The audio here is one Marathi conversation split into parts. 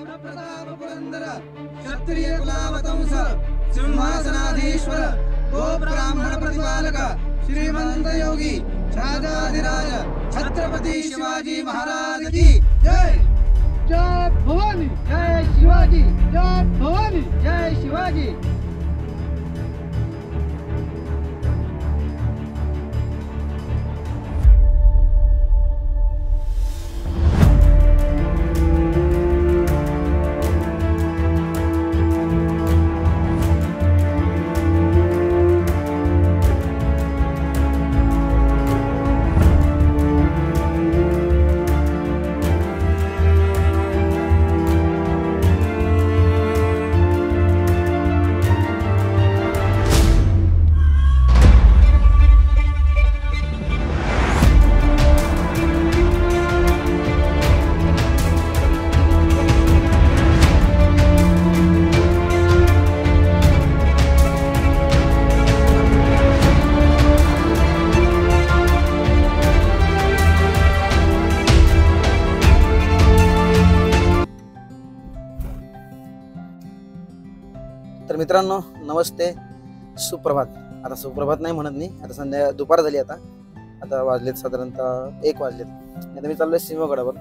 प्रताप पुरंदर क्षत्रिय कुलावतंस सिंहासनाधीश्वर गो ब्राह्मण प्रतिपालक श्रीमंत योगी राजाधिराज छत्रपति शिवाजी महाराज की जय। जय भवानी जय शिवाजी, जय भवानी जय शिवाजी। तर मित्रांनो नमस्ते, सुप्रभात। आता सुप्रभात नाही म्हणत मी, आता दुपार झाली, आता वाजलेत साधारणतः 1 वाजलेत। आता मी चाललोय सिंहगडावर।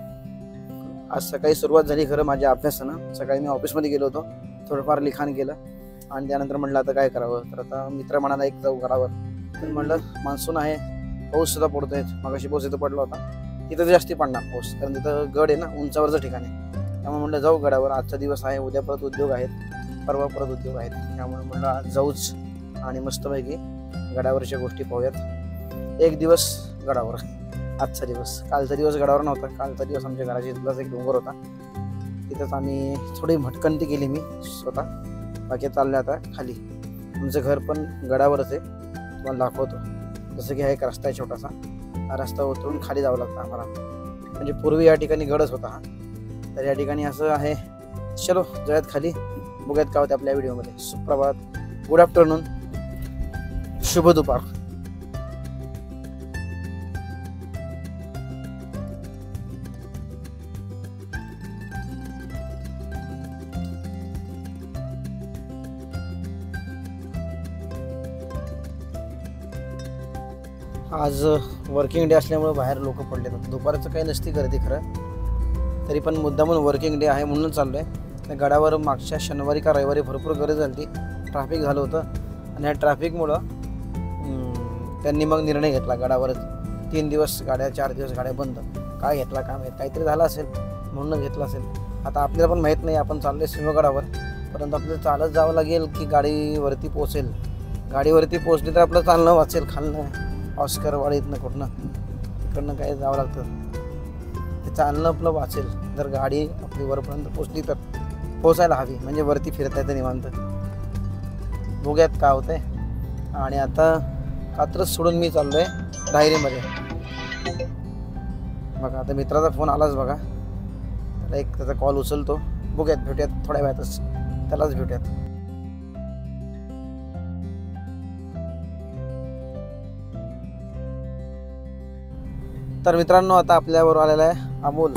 आज सकाळी सुरुवात झाली खरं माझ्या अभ्यासानं। सकाळी मी ऑफिसमध्ये गेलो होतो, थोडंफार लिखाण केलं आणि त्यानंतर म्हणलं आता काय करावं। तर आता मित्र म्हणाला एक जाऊ गडावर, तर म्हणलं मान्सून आहे, पाऊस सुद्धा पडतोय। मगाशी पाऊस इथं पडला होता, तिथं जास्ती पडणार पाऊस, कारण तिथं गड आहे ना, उंचावरचं ठिकाण आहे। त्यामुळे म्हणलं जाऊ गडावर, आजचा दिवस आहे, उद्या परत उद्योग आहेत, परवा परत उद्योग आहेत। त्यामुळे म्हणलं आज जाऊच आणि मस्तपैकी गडावरच्या गोष्टी पाहूयात। एक दिवस गडावर, आजचा दिवस। कालचा दिवस गडावर नव्हता, कालचा दिवस आमच्या घराच्या इथलाच एक डोंगर होता, तिथंच आम्ही थोडी भटकंती केली मी स्वतः। बाकी चालले आता खाली। आमचं घर पण गडावरच आहे, तुम्हाला दाखवतो। जसं की हा एक रस्ता आहे छोटासा, हा रस्ता उतरून खाली जावं लागतं आम्हाला। म्हणजे पूर्वी या ठिकाणी गडच होता हा, तर या ठिकाणी असं आहे। चलो जाऊयात खाली, बघूयात काय होते आपल्या व्हिडिओमध्ये। सुप्रभात, गुड आफ्टरनून, शुभ दुपार। आज वर्किंग डे असल्यामुळे बाहेर लोक पडले होते। दुपारचं काही नसती गर्दी खरं, तरी पण मुद्दामून वर्किंग डे आहे म्हणून चाललोय। गडावर मागच्या शनिवारी का रविवारी भरपूर गर्दी झाली, ट्रॅफिक झालं होतं आणि या ट्रॅफिकमुळं त्यांनी मग निर्णय घेतला गडावर 3 दिवस गाड्या, 4 दिवस गाड्या बंद। काय घेतला काय माहीत, काहीतरी झालं असेल म्हणून घेतलं असेल। आता आपल्याला पण माहीत नाही, आपण चाललोय सिंहगडावर, परंतु आपल्याला चालत जावं लागेल की गाडीवरती पोहोचेल। गाडीवरती पोहोचली तर आपलं चालणं वाचेल, खालनं ऑस्करवाडीतनं कुठनं इकडनं काय जावं लागतं, ते चालणं आपलं वाचेल। जर गाडी आपली वरपर्यंत पोहोचली तर पोचायला हवी, म्हणजे वरती फिरता येतं निवांत। बघूयात काय होतंय। आणि आता कात्रज सोडून मी चाललोय डायरीमध्ये। बघा आता मित्राचा फोन आलाच बघा, त्याला एक त्याचा कॉल उचलतो, बघूयात, भेटूयात थोड्या वेळातच, त्यालाच भेटूयात। तर मित्रांनो आता आपल्याबरोबर आलेला आहे अमोल,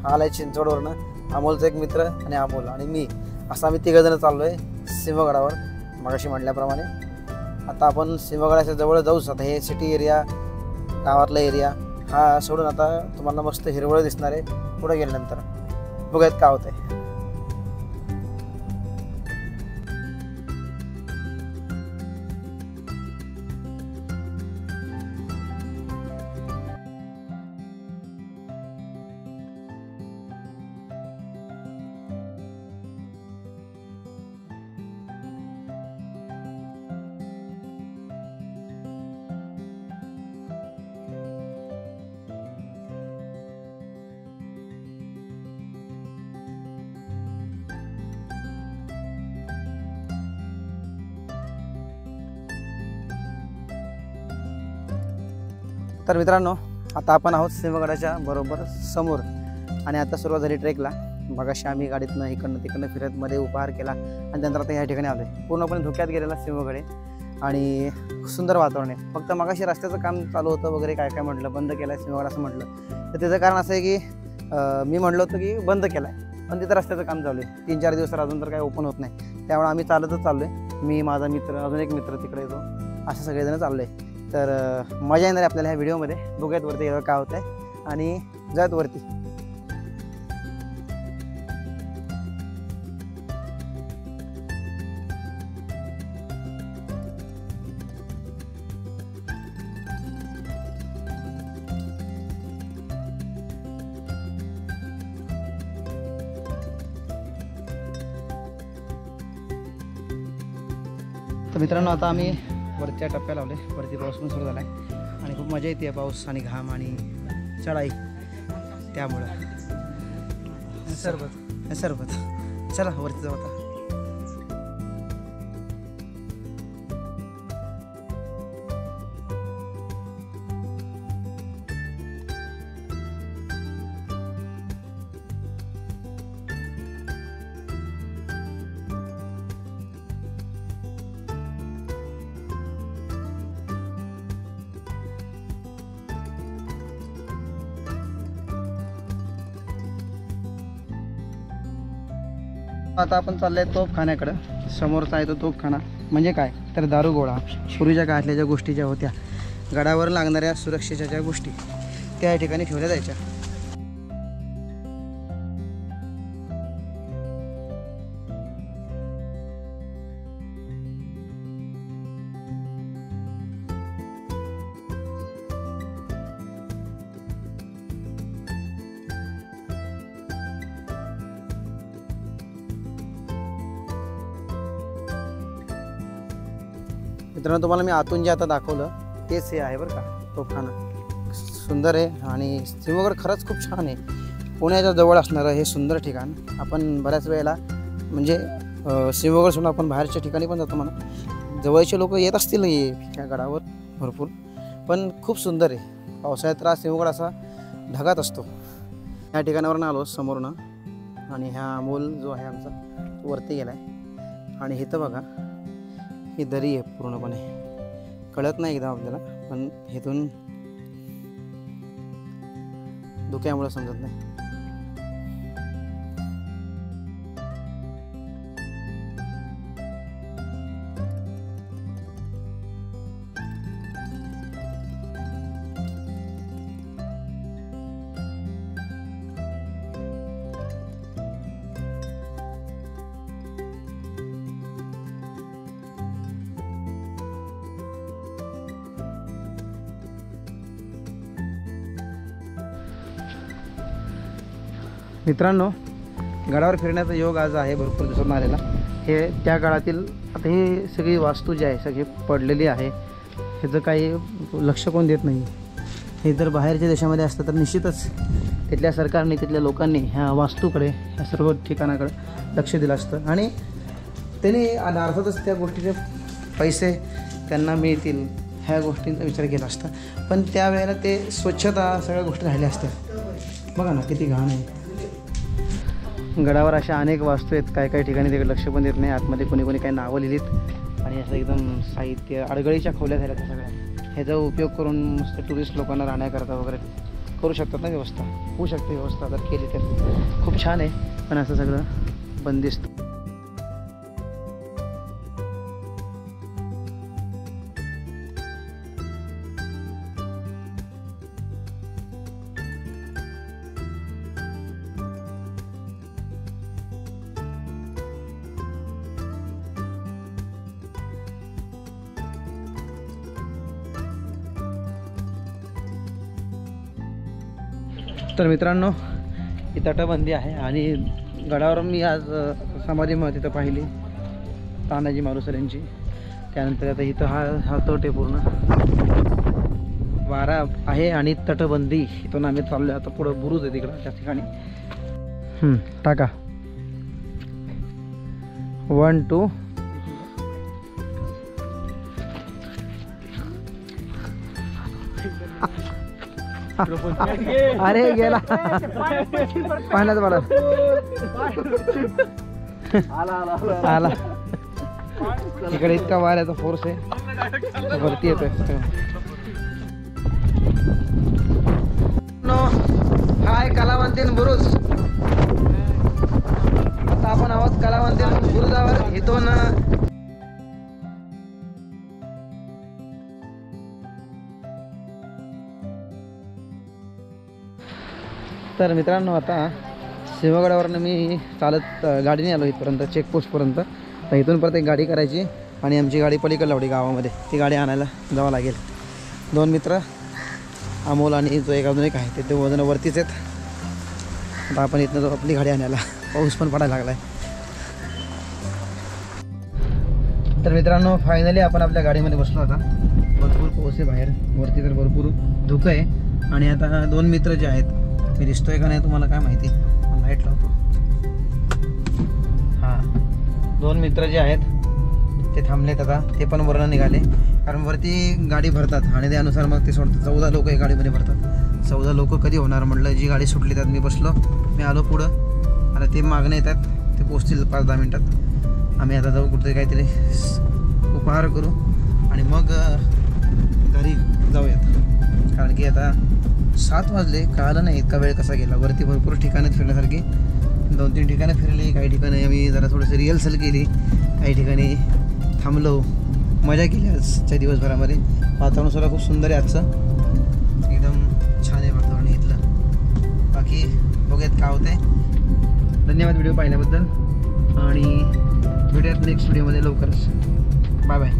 हा आलाय चिंचवडवरनं। अमोलचा एक मित्र आणि अमोल आणि मी, असं आम्ही 3 जण चाललोय सिंहगडावर मगाशी म्हटल्याप्रमाणे। आता आपण सिंहगडाच्या जवळ जाऊच। आता हे सिटी एरिया, गावातला एरिया हा सोडून आता तुम्हाला मस्त हिरवळ दिसणार आहे पुढे गेल्यानंतर। बघूयात काय होतंय। तर मित्रांनो आता आपण आहोत सिंहगडाच्या बरोबर समोर आणि आता सुरुवात झाली ट्रेकला। मगाशी आम्ही गाडीतनं इकडनं तिकडनं फिरत मध्ये उपहार केला आणि त्यानंतर आता या ठिकाणी आलोय। पूर्णपणे धुक्यात गेलेला सिंहगड आणि सुंदर वातावरण आहे। फक्त मगाशी रस्त्याचं काम चालू होतं वगैरे काय काय म्हटलं, बंद केलाय सिंहगड असं म्हटलं, तर त्याचं कारण असं आहे की मी म्हटलं होतं की बंद केलाय, पण तिथं रस्त्याचं काम चालू आहे. 3-4 दिवस अजून तर काही ओपन होत नाही. त्यामुळे आम्ही चालतच चाललो आहे. मी, माझा मित्र, अजून एक मित्र तिकडे येतो, असं सगळेजण चाललो आहे. तर मजा येणार आहे आपल्याला ह्या व्हिडिओमध्ये. बघूयात वरती गेल्यावर काय होतं आहे आणि जाऊयात वरती. तर मित्रांनो, आता आम्ही वरच्या टप्प्याला लावले. वरती पाऊस पण सुरू झाला आहे आणि खूप मजा येते पाऊस आणि घाम आणि चढाई. त्यामुळं सरबत चला वरती जाऊ आता. आता आपण चाललो आहे तोफखान्याकडं. समोरचा आहे तो तोफखाना. म्हणजे काय तर दारुगोळा. पूर्वीच्या काळातल्या ज्या गोष्टी ज्या होत्या, गडावर लागणाऱ्या सुरक्षेच्या ज्या गोष्टी, त्या या ठिकाणी ठेवल्या जायच्या. मित्रांनो, तुम्हाला मी आतून जे आता दाखवलं तेच हे आहे बरं का तोफखाना. सुंदर आहे आणि सिंहगड खरंच खूप छान आहे. पुण्याच्या जवळ असणारं हे सुंदर ठिकाण. आपण बऱ्याच वेळेला म्हणजे सिंहगड सोडून आपण बाहेरच्या ठिकाणी पण जातो म्हणा. जवळचे लोक येत असतील या गडावर भरपूर, पण खूप सुंदर आहे. पावसाळ्यात तर सिंहगड असा ढगात असतो. या ठिकाणावरून आलो समोरनं आणि हा अमोल जो आहे आमचा तो वरती गेला आहे. आणि इथं बघा ही दरी आहे पूर्णपणे. कळत नाही एकदम आपल्याला, पण इथून धुक्यामुळे समजत नाही. मित्रांनो, गडावर फिरण्याचा योग आज आहे भरपूर दिसून आलेला. हे त्या काळातील आता ही सगळी वास्तू जी आहे सगळी पडलेली आहे. ह्याचं काही लक्ष कोण देत नाही. हे जर बाहेरच्या देशामध्ये असतं तर निश्चितच तिथल्या सरकारने, तिथल्या लोकांनी ह्या वास्तूकडे, ह्या सर्व ठिकाणाकडे लक्ष दिलं असतं आणि त्यांनी अर्थातच त्या गोष्टीचे पैसे त्यांना मिळतील ह्या गोष्टींचा विचार केला असता. पण त्यावेळेला ते स्वच्छता सगळ्या गोष्टी राहिल्या असत्या. बघा ना किती घाण आहे. गडावर अशा अनेक वास्तू आहेत. काही ठिकाणी तिकडे लक्ष पण देत नाही. आतमध्ये कोणी काही नावं लिहिलीत आणि असं एकदम साहित्य अडगळीच्या खोल्या झाल्या त्या सगळ्या. ह्याचा उपयोग करून मस्त टुरिस्ट लोकांना राहण्याकरता वगैरे करू शकतात ना. व्यवस्था होऊ शकते. व्यवस्था जर केली तर खूप छान आहे. पण असं सगळं बंदिस्त. तर मित्रांनो, ही तटबंदी आहे आणि गडावर मी आज समाधी तिथं पाहिली तानाजी मालुसरे यांची. त्यानंतर आता इथं हा तट आहे पूर्ण वारा आहे आणि तटबंदी. इथून आम्ही चाललो आता पुढं बुरुज आहे तिकडं त्या ठिकाणी. टाका 1 2. अरे गेला पाण्यात पडा आला. इकडे इतका वाऱ्याचा फोर्स आहे वरती येतोय. हाय कलावंतीन बुरुज. तर मित्रांनो आता सिंहगडावरनं मी चालत गाडीने आलो इथपर्यंत चेकपोस्टपर्यंत. तर इथून परत एक गाडी करायची आणि आमची गाडी पलीकडे लावली गावामध्ये, ती गाडी आणायला जावं लागेल. 2 मित्र अमोल आणि जो एक अजून एक आहे ते वजन वरतीच आहेत. आता आपण इथनं जाऊ आपली गाडी आणायला. पाऊस पण पडायला लागला आहे. तर मित्रांनो फायनली आपण आपल्या गाडीमध्ये बसलो. आता भरपूर पाऊस आहे बाहेर, वरती तर भरपूर धुकं आहे. आणि आता 2 मित्र जे आहेत, मी दिसतोय का नाही तुम्हाला काय माहिती, लाईट लावतो. हां 2 मित्र जे आहेत ते थांबलेत. आता ते पण वरनं निघाले, कारण वरती गाडी भरतात आणि त्यानुसार मग ते सोडतात. 14 लोक एक गाडीमध्ये भरतात. 14 लोक कधी होणार म्हटलं. जी गाडी सुटली त्यात मी बसलो, मी आलो पुढं. आता ते मागणं येतात, ते पोचतील 5-10 मिनटात. आम्ही आता जाऊ कुठे काहीतरी उपहार करू आणि मग घरी जाऊयात. कारण की आता 7 वाजले, कळालं नाही इतका वेळ कसा गेला. वरती भरपूर ठिकाणं फिरण्यासारखी, 2-3 ठिकाणं फिरली. काही ठिकाणी आम्ही जरा थोडंसं रिहर्सल केली, काही ठिकाणी थांबलो, मजा केली आजच्या दिवसभरामध्ये. वातावरण सुद्धा खूप सुंदर आहे आजचं, एकदम छान आहे वातावरण इथलं. बाकी बघूयात काय होतं आहे. धन्यवाद व्हिडिओ पाहिल्याबद्दल आणि भेटूयात नेक्स्ट व्हिडिओमध्ये लवकरच. Bye bye.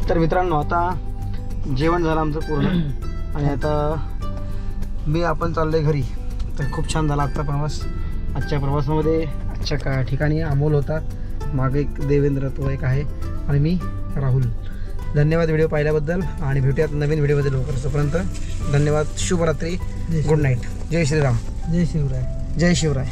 तर मित्रांनो आता जेवण झालं आमचं पूर्ण आणि आता आपण चाललो आहे घरी. तर खूप छान झाला आजचा प्रवास. आजच्या प्रवासामध्ये आजच्या ठिकाणी अमोल होता, मागे एक देवेंद्र तो एक आहे आणि मी राहुल. धन्यवाद व्हिडिओ पाहिल्याबद्दल आणि भेटूयात नवीन व्हिडिओमध्ये लवकर. तोपर्यंत धन्यवाद. शुभरात्री, गुड नाईट. जय श्रीराम. जय शिवराय. जय शिवराय.